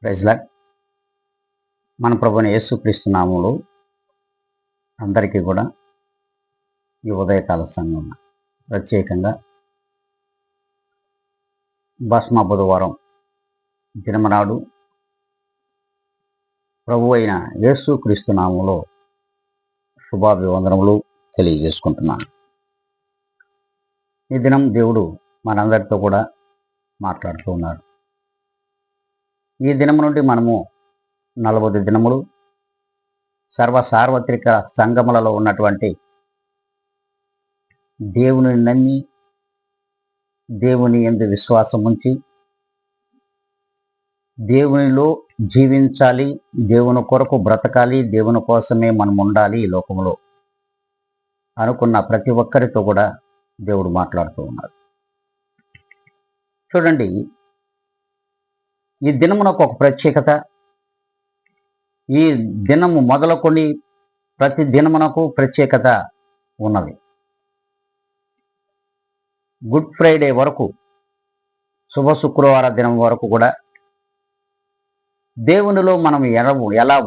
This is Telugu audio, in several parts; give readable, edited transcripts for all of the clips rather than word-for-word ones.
Praise lord. మన ప్రభువైన యేసుక్రీస్తు నామములో అందరికీ కూడా ఈ ఉదయకాల సంఘం ప్రత్యేకంగా భస్మ బుధవారం దినమనాడు ప్రభు అయిన యేసుక్రీస్తు నామములో శుభాభివందనములు తెలియజేసుకుంటున్నాను. ఈ దినం దేవుడు మనందరితో కూడా మాట్లాడుతూ ఉన్నాడు. ఈ దినము నుండి మనము 40 దినములు సార్వత్రిక సంఘములలో ఉన్నటువంటి దేవుని నమ్మి దేవుని యందు విశ్వాసం ఉంచి దేవునిలో జీవించాలి, దేవుని కొరకు బ్రతకాలి, దేవుని కోసమే మనం ఉండాలి ఈ లోకంలో అనుకున్న ప్రతి ఒక్కరితో కూడా దేవుడు మాట్లాడుతూ ఉన్నాడు. చూడండి, ఈ దినమునకు ఒక ప్రత్యేకత. ఈ దినము మొదలుకొని ప్రతి దినమునకు ప్రత్యేకత ఉన్నది. గుడ్ ఫ్రైడే వరకు, శుభ శుక్రవార దినం వరకు కూడా దేవునిలో మనం ఎలా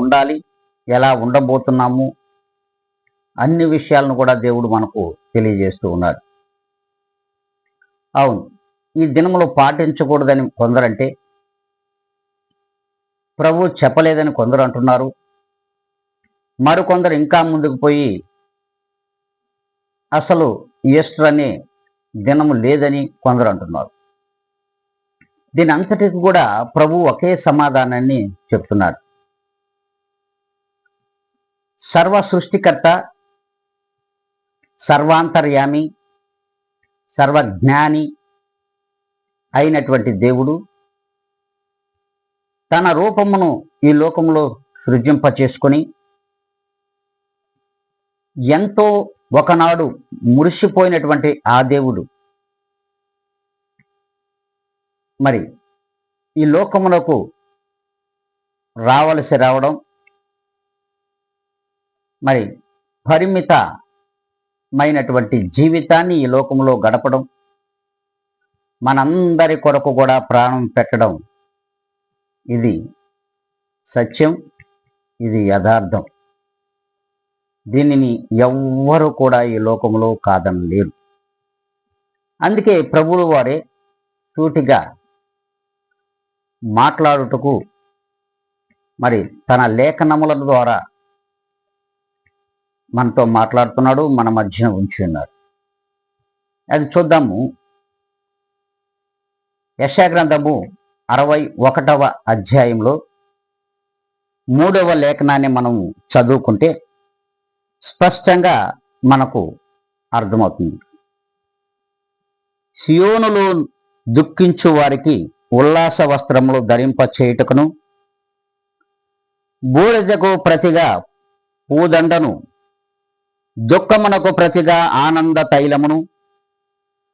ఉండాలి, ఎలా ఉండబోతున్నాము అన్ని విషయాలను కూడా దేవుడు మనకు తెలియజేస్తూ ఉన్నాడు. అవును, ఈ దినములో పాటించకూడదని కొందరంటే, ప్రభు చెప్పలేదని కొందరు అంటున్నారు. మరికొందరు ఇంకా ముందుకు పోయి అసలు ఈస్టర్ అనే దినము లేదని కొందరు అంటున్నారు. దీని అంతటికి కూడా ప్రభు ఒకే సమాధానాన్ని చెప్తున్నాడు. సర్వ సృష్టికర్త, సర్వాంతర్యామి, సర్వజ్ఞాని అయినటువంటి దేవుడు తన రూపమును ఈ లోకంలో సృజింపచేసుకొని ఎంతో ఒకనాడు మురిసిపోయినటువంటి ఆ దేవుడు మరి ఈ లోకమునకు రావడం, మరి పరిమితమైనటువంటి జీవితాన్ని ఈ లోకంలో గడపడం, మనందరి కొరకు కూడా ప్రాణం పెట్టడం, ఇది సత్యం, ఇది యథార్థం. దీనిని ఎవ్వరూ కూడా ఈ లోకంలో కాదనలేరు. అందుకే ప్రభువు వారే సూటిగా మాట్లాడుటకు మరి తన లేఖనముల ద్వారా మనతో మాట్లాడుతున్నాడు, మన మధ్యన ఉంచి ఉన్నాడు. అది చూద్దాము. యెషయా గ్రంథము 61వ అధ్యాయంలో 3వ లేఖనాన్ని మనం చదువుకుంటే స్పష్టంగా మనకు అర్థమవుతుంది. సియోనులో దుఃఖించు వారికి ఉల్లాస వస్త్రములు ధరింప చేయుటకును, బూడిదకు ప్రతిగా పూదండను, దుఃఖమునకు ప్రతిగా ఆనంద తైలమును,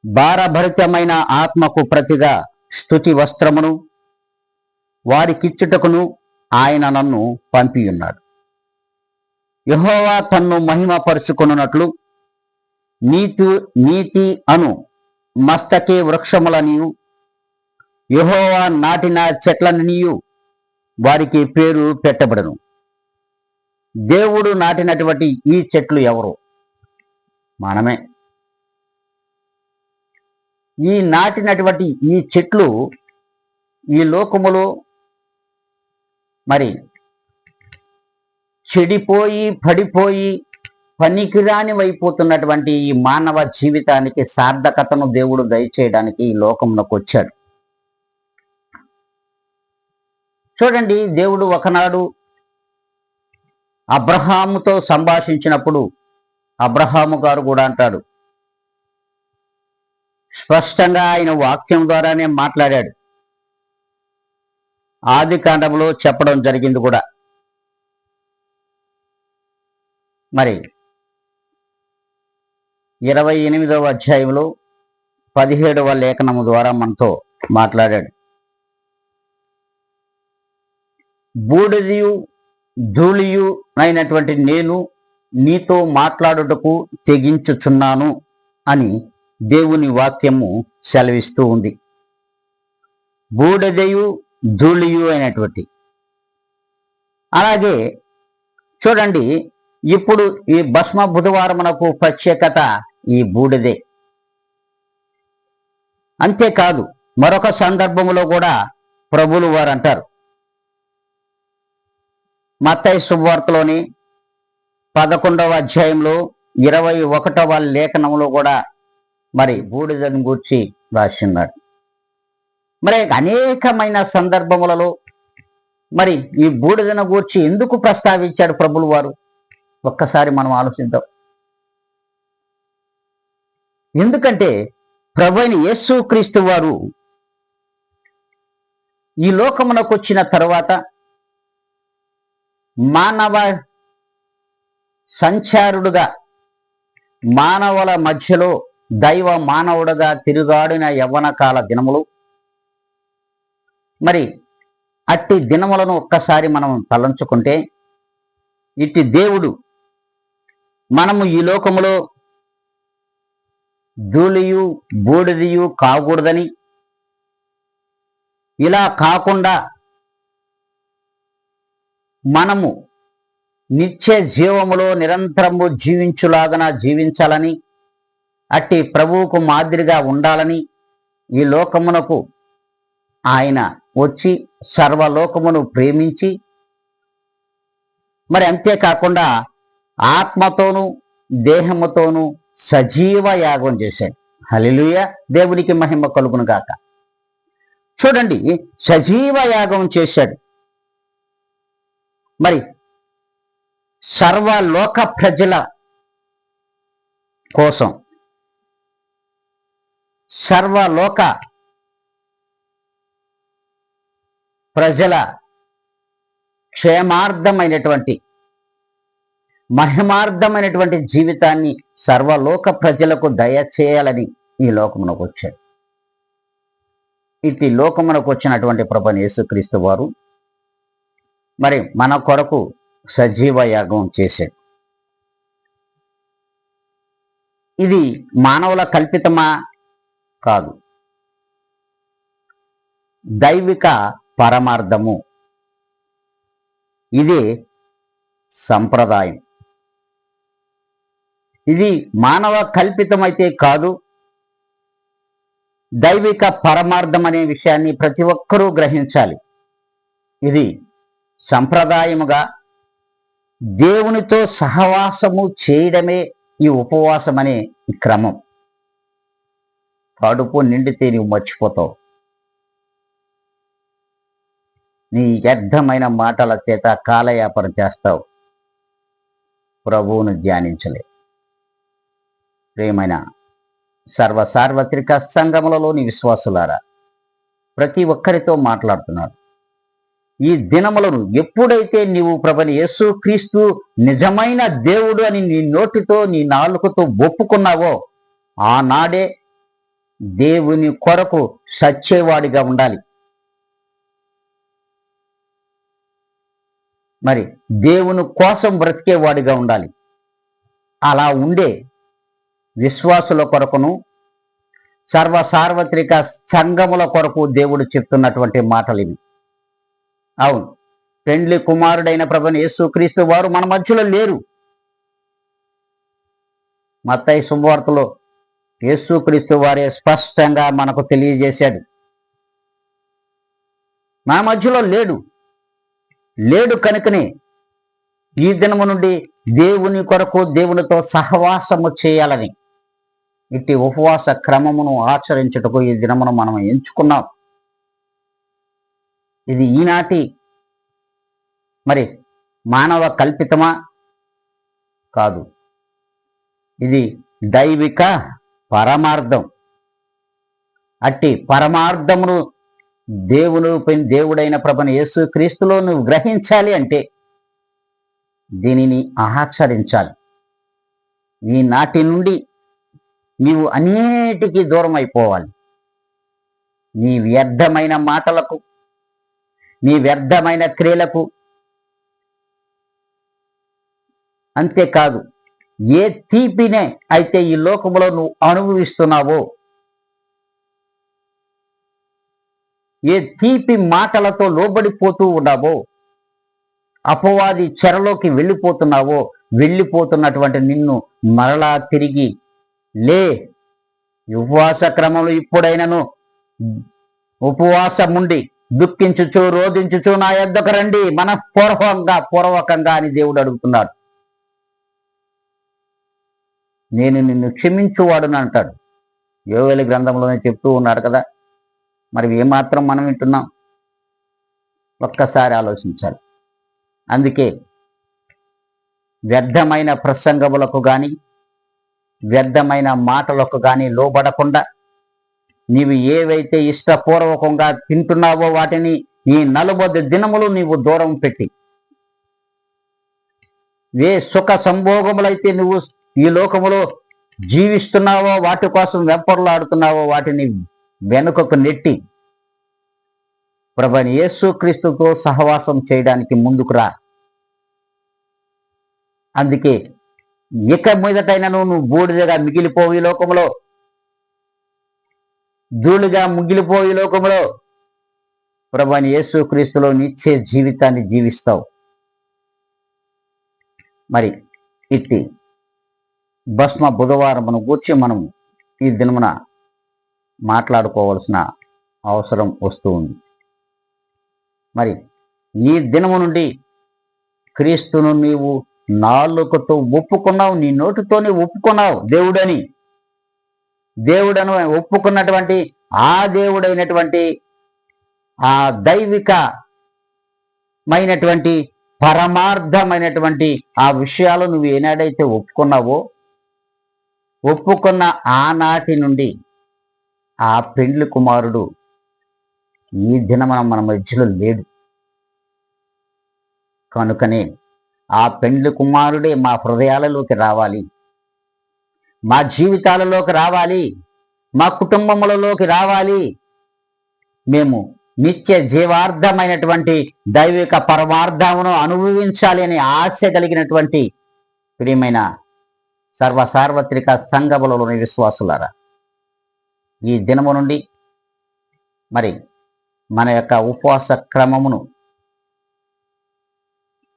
భారభరితమైన ఆత్మకు ప్రతిగా స్తుతి వస్త్రమును వారికిచ్చుటకును ఆయన నన్ను పంపియున్నాడు. యెహోవా తన్ను మహిమపరుచుకొనున్నట్లు నీతి అను మస్తకే వృక్షములనియు, యెహోవా నాటిన చెట్లనియు వారికి పేరు పెట్టబడను. దేవుడు నాటినటువంటి ఈ చెట్లు ఎవరు? మనమే. ఈ నాటినటువంటి ఈ చెట్లు ఈ లోకములో మరి చెడిపోయి పడిపోయి పనికిరానివైపోతున్నటువంటి ఈ మానవ జీవితానికి సార్థకతను దేవుడు దయచేయడానికి ఈ లోకమునకు వచ్చాడు. చూడండి, దేవుడు ఒకనాడు అబ్రహాముతో సంభాషించినప్పుడు అబ్రహాము గారు కూడా అంటాడు, స్పష్టంగా ఆయన వాక్యం ద్వారానే మాట్లాడాడు. ఆది కాండంలో చెప్పడం జరిగింది కూడా. మరి 28వ అధ్యాయంలో 17వ లేఖనము ద్వారా మనతో మాట్లాడాడు. బూడిదయు ధూళియు అయినటువంటి నేను నీతో మాట్లాడుటకు తెగించుచున్నాను అని దేవుని వాక్యము సెలవిస్తూ ఉంది. బూడిదయు ధూళియు అయినటువంటి. అలాగే చూడండి, ఇప్పుడు ఈ భస్మ బుధవారమునకు ప్రత్యేకత ఈ బూడిదే. అంతేకాదు మరొక సందర్భంలో కూడా ప్రభువులు వారు అంటారు, మత్తయి శుభవార్తలోని 11వ అధ్యాయంలో 21వ లేఖనంలో కూడా మరి బూడిదను గూర్చి రాసిన్నాడు. మరి అనేకమైన సందర్భములలో మరి ఈ బూడిదను గూర్చి ఎందుకు ప్రస్తావించాడు ప్రభువులు వారు? ఒక్కసారి మనం ఆలోచిద్దాం. ఎందుకంటే ప్రభువైన యేసుక్రీస్తు వారు ఈ లోకమునకు వచ్చిన తరువాత మానవ సంచారుడుగా, మానవుల మధ్యలో దైవ మానవుడుగా తిరుగాడిన యవ్వన కాల దినములు, మరి అట్టి దినములను ఒక్కసారి మనం తలంచుకుంటే, ఇట్టి దేవుడు మనము ఈ లోకములో ధూళియు బూడిదియు కాకూడదని, ఇలా కాకుండా మనము నిత్య జీవములో నిరంతరము జీవించులాగన జీవించాలని, అట్టి ప్రభువుకు మాదిరిగా ఉండాలని ఈ లోకమునకు ఆయన వచ్చి సర్వలోకమును ప్రేమించి, మరి అంతేకాకుండా ఆత్మతోనూ దేహముతోనూ సజీవ యాగం చేశాడు. హల్లెలూయా, దేవునికి మహిమ కలుగును గాక. చూడండి, సజీవ యాగం చేశాడు. మరి సర్వలోక ప్రజల కోసం, సర్వలోక ప్రజల క్షేమార్థమైనటువంటి మహిమార్థమైనటువంటి జీవితాన్ని సర్వలోక ప్రజలకు దయచేయాలని ఈ లోకమునకు వచ్చాడు. ఇట్టి లోకమునకు వచ్చినటువంటి ప్రభువైన యేసుక్రీస్తు వారు మరి మన కొరకు సజీవ యాగం చేశాడు. ఇది మానవుల కల్పితమా? కాదు, దైవిక పరమార్థము. ఇది సంప్రదాయం. ఇది మానవ కల్పితమైతే కాదు, దైవిక పరమార్థం అనే విషయాన్ని ప్రతి ఒక్కరూ గ్రహించాలి. ఇది సంప్రదాయముగా దేవునితో సహవాసము చేయడమే ఈ ఉపవాసం అనే క్రమం. కడుపు నిండితే నువ్వు మర్చిపోతావు. నీ వ్యర్థమైన మాటల చేత కాలయాపన చేస్తావు, ప్రభువును ధ్యానించలే. ప్రియమైన సార్వత్రిక సంఘములలోని విశ్వాసులారా, ప్రతి ఒక్కరితో మాట్లాడుతున్నాడు. ఈ దినములను ఎప్పుడైతే నీవు ప్రభువైన యేసుక్రీస్తు నిజమైన దేవుడు అని నీ నోటితో నీ నాలుకతో ఒప్పుకున్నావో, ఆనాడే దేవుని కొరకు సచ్చేవాడిగా ఉండాలి. మరి దేవుని కోసం బ్రతికేవాడిగా ఉండాలి. అలా ఉండే విశ్వాసుల కొరకును సార్వత్రిక సంఘముల కొరకు దేవుడు చెప్తున్నటువంటి మాటలు ఇవి. అవును, పెండ్లి కుమారుడైన ప్రభువైన యేసుక్రీస్తు వారు మన మధ్యలో లేరు. మత్తయి శుభవార్తలో యేసుక్రీస్తు వారే స్పష్టంగా మనకు తెలియజేశాడు, మన మధ్యలో లేడు కనుకనే ఈ దినము నుండి దేవుని కొరకు దేవునితో సహవాసము చేయాలని ఇట్టి ఉపవాస క్రమమును ఆచరించుటకు ఈ దినమును మనం ఎంచుకున్నాం. ఇది ఈనాటి మరి మానవ కల్పితమా? కాదు, ఇది దైవిక పరమార్థం. అట్టి పరమార్థమును దేవుడైన ప్రభువైన యేసుక్రీస్తులో నువ్వు గ్రహించాలి అంటే దీనిని ఆచరించాలి. ఈనాటి నుండి నీవు అన్నిటికీ దూరం అయిపోవాలి. నీ వ్యర్థమైన మాటలకు, నీ వ్యర్థమైన క్రియలకు, అంతేకాదు ఏ తీపినే అయితే ఈ లోకములో నువ్వు అనుభవిస్తున్నావో ఏ తీపి మాటలతో లోబడిపోతూ ఉన్నావో, అపవాది చెరలోకి వెళ్ళిపోతున్నటువంటి నిన్ను మరలా తిరిగి లే, ఉపవాస క్రమంలో ఇప్పుడైనను ఉపవాసముండి దుఃఖించుచు రోధించుచు నా యొద్దకు రండి పూర్వకంగా అని దేవుడు అడుగుతున్నాడు. నేను నిన్ను క్షమించువాడుని అంటాడు. యోవేలు గ్రంథంలోనే చెప్తూ ఉన్నాడు కదా. మరి ఏమాత్రం మనం వింటున్నాం? ఒక్కసారి ఆలోచించాలి. అందుకే వ్యర్థమైన ప్రసంగములకు కానీ వ్యర్థమైన మాటలకు కానీ లోబడకుండా నీవు ఏవైతే ఇష్టపూర్వకంగా తింటున్నావో వాటిని ఈ 40 దినములు నీవు దూరం పెట్టి, ఏ సుఖ సంభోగములైతే నువ్వు ఈ లోకములో జీవిస్తున్నావో, వాటి కోసం వెంపర్లాడుతున్నావో వాటిని వెనుకకు నెట్టి ప్రభువైన యేసుక్రీస్తుతో సహవాసం చేయడానికి ముందుకు రా. అందుకే ఇక మీదటైనను నువ్వు బూడిదగా మిగిలిపోయి లోకములో, ధూళిగా మిగిలిపోయి లోకములో ప్రభువైన యేసుక్రీస్తులో నిత్య జీవితాన్ని జీవిస్తావు. మరి ఇట్టి భస్మ బుధవారమును గూర్చి మనం ఈ దినమున మాట్లాడుకోవాల్సిన అవసరం వస్తూ ఉంది. మరి ఈ దినము నుండి క్రీస్తును నీవు నాలుకతో ఒప్పుకున్నావు, నీ నోటితోనే ఒప్పుకున్నావు దేవుడను ఒప్పుకున్నటువంటి ఆ దేవుడైనటువంటి ఆ దైవికమైనటువంటి పరమార్థమైనటువంటి ఆ విషయాలు నువ్వు ఏనాడైతే ఒప్పుకున్నావో, ఒప్పుకున్న ఆనాటి నుండి ఆ పెండ్లి కుమారుడు ఈ దినమున మన మధ్యలో లేడు. కనుకనే ఆ పెండ్లి కుమారుడే మా హృదయాలలోకి రావాలి, మా జీవితాలలోకి రావాలి, మా కుటుంబములలోకి రావాలి. మేము నిత్య జీవార్థమైనటువంటి దైవిక పరమార్థమును అనుభవించాలి అనే ఆశ కలిగినటువంటి ప్రియమైన సార్వత్రిక సంఘములలోని విశ్వాసులారా, ఈ దినము నుండి మరి మన యొక్క ఉపవాస క్రమమును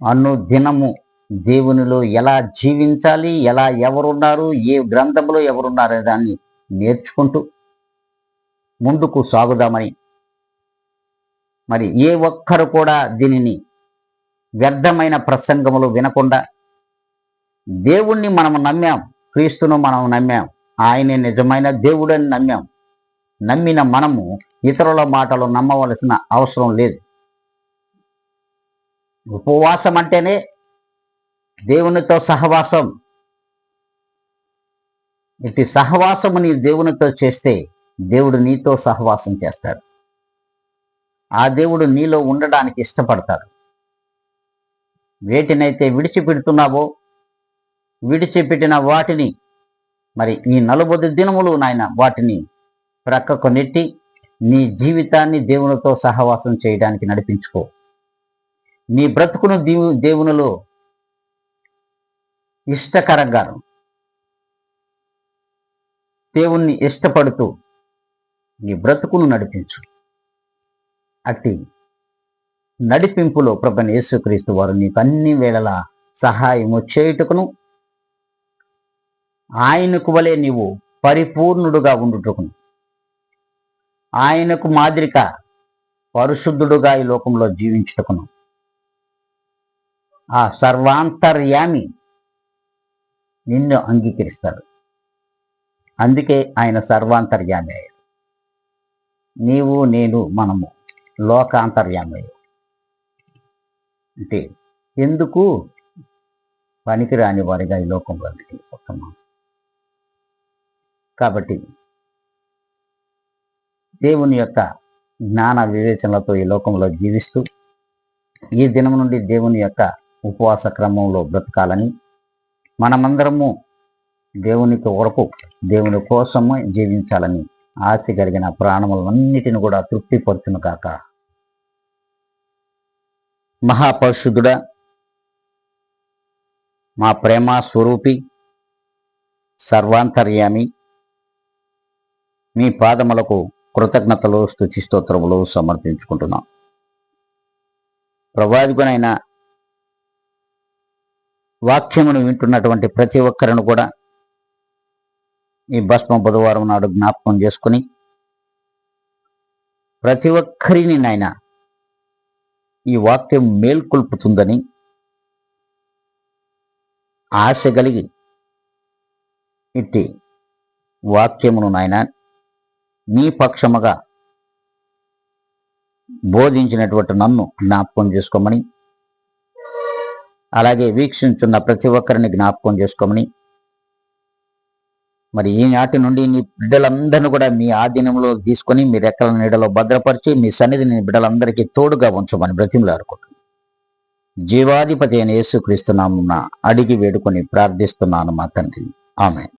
అనుదినము దేవునిలో ఎలా జీవించాలి, ఎవరున్నారు, ఏ గ్రంథంలో ఎవరున్నారనే దాన్ని నేర్చుకుంటూ ముందుకు సాగుదామని, మరి ఏ ఒక్కరు కూడా దీనిని వ్యర్థమైన ప్రసంగములు వినకుండా, దేవుణ్ణి మనము నమ్మాం, క్రీస్తును మనం నమ్మాం, ఆయనే నిజమైన దేవుడని నమ్మాం. నమ్మిన మనము ఇతరుల మాటలు నమ్మవలసిన అవసరం లేదు. ఉపవాసం అంటేనే దేవునితో సహవాసం. ఇటు సహవాసము నీ దేవునితో చేస్తే దేవుడు నీతో సహవాసం చేస్తాడు. ఆ దేవుడు నీలో ఉండడానికి ఇష్టపడతాడు. వేటినైతే విడిచిపెడుతున్నావో, విడిచిపెట్టిన వాటిని మరి ఈ 40 దినములు నాయన వాటిని ప్రక్కకు నెట్టి నీ జీవితాన్ని దేవునితో సహవాసం చేయడానికి నడిపించుకో. నీ బ్రతుకును దేవునిలో ఇష్టకరంగా, దేవుణ్ణి ఇష్టపడుతూ నీ బ్రతుకును నడిపించు. అట్టి నడిపింపులో ప్రభువైన యేసుక్రీస్తు వారు నీకు అన్ని వేళలా సహాయము చేయుటకును, ఆయనకు వలె నీవు పరిపూర్ణుడుగా ఉండుటకును, ఆయనకు మాదిరిగా పరిశుద్ధుడుగా ఈ లోకంలో జీవించుటకును ఆ సర్వాంతర్యామి నిన్ను అంగీకరిస్తాడు. అందుకే ఆయన సర్వాంతర్యామి అయ్యాడు. నీవు నేను మనము లోకాంతర్యామి. అంటే ఎందుకు పనికిరాని వారిగా ఈ లోకంలో వెళ్ళిపోతున్నాం. కాబట్టి దేవుని యొక్క జ్ఞాన వివేచనలతో ఈ లోకంలో జీవిస్తూ ఈ దినం నుండి దేవుని యొక్క ఉపవాస క్రమంలో బ్రతకాలని, మనమందరము దేవునికి కొరకు దేవుని కోసము జీవించాలని ఆశ కలిగిన ప్రాణములన్నిటిని కూడా తృప్తిపరచును కాక. మహాపరిశుద్ధుడా, మా ప్రేమ స్వరూపి, సర్వాంతర్యామి, మీ పాదములకు కృతజ్ఞతలు, స్తుతి స్తోత్రములు సమర్పించుకుంటున్నాం. ప్రవాదికునైన వాక్యమును వింటున్నటువంటి ప్రతి ఒక్కరిని కూడా ఈ భస్మ బుధవారం నాడు జ్ఞాపకం చేసుకుని ప్రతి ఒక్కరిని నాయన ఈ వాక్యం మేల్కొల్పుతుందని ఆశ కలిగి ఇట్టి వాక్యమును నాయన నీ పక్షముగా బోధించినటువంటి నన్ను జ్ఞాపకం చేసుకోమని, అలాగే వీక్షించున్న ప్రతి ఒక్కరిని జ్ఞాపకం చేసుకోమని, మరి ఈనాటి నుండి నీ బిడ్డలందరినీ కూడా మీ ఆధీనంలో తీసుకొని మీ రెక్కల నీడలో భద్రపరిచి మీ సన్నిధిని బిడ్డలందరికీ తోడుగా ఉంచమని బ్రతిమలాడుకుంటున్నాను. జీవాధిపతి అయిన యేసుక్రీస్తు నామమున అడిగి వేడుకొని ప్రార్థిస్తున్నాను మా తండ్రి. ఆమేన్.